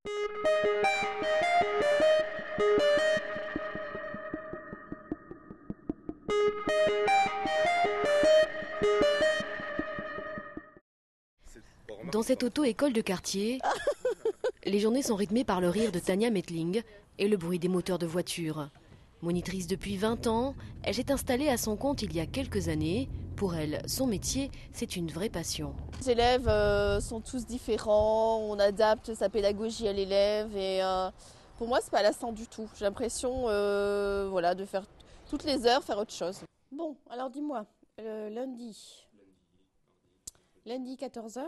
Dans cette auto-école de quartier, les journées sont rythmées par le rire de Tania Metling et le bruit des moteurs de voitures. Monitrice depuis 20 ans, elle s'est installée à son compte il y a quelques années. Pour elle, son métier, c'est une vraie passion. Les élèves sont tous différents, on adapte sa pédagogie à l'élève et pour moi c'est pas lassant du tout. J'ai l'impression de faire toutes les heures, faire autre chose. Bon, alors dis-moi, lundi 14h.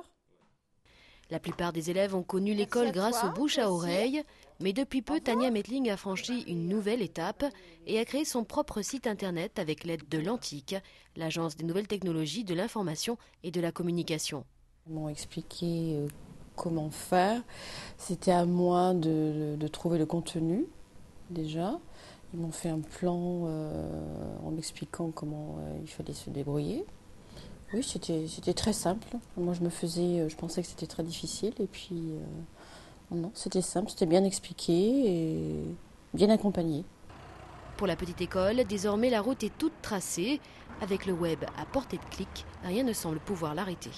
La plupart des élèves ont connu l'école grâce aux bouches à oreille, mais depuis peu, Tania Metling a franchi une nouvelle étape et a créé son propre site internet avec l'aide de l'Antique, l'agence des nouvelles technologies de l'information et de la communication. Ils m'ont expliqué comment faire. C'était à moi de trouver le contenu déjà. Ils m'ont fait un plan en m'expliquant comment il fallait se débrouiller. Oui, c'était très simple. Moi, je pensais que c'était très difficile. Et puis, non, c'était simple, c'était bien expliqué et bien accompagné. Pour la petite école, désormais, la route est toute tracée. Avec le web à portée de clic, rien ne semble pouvoir l'arrêter.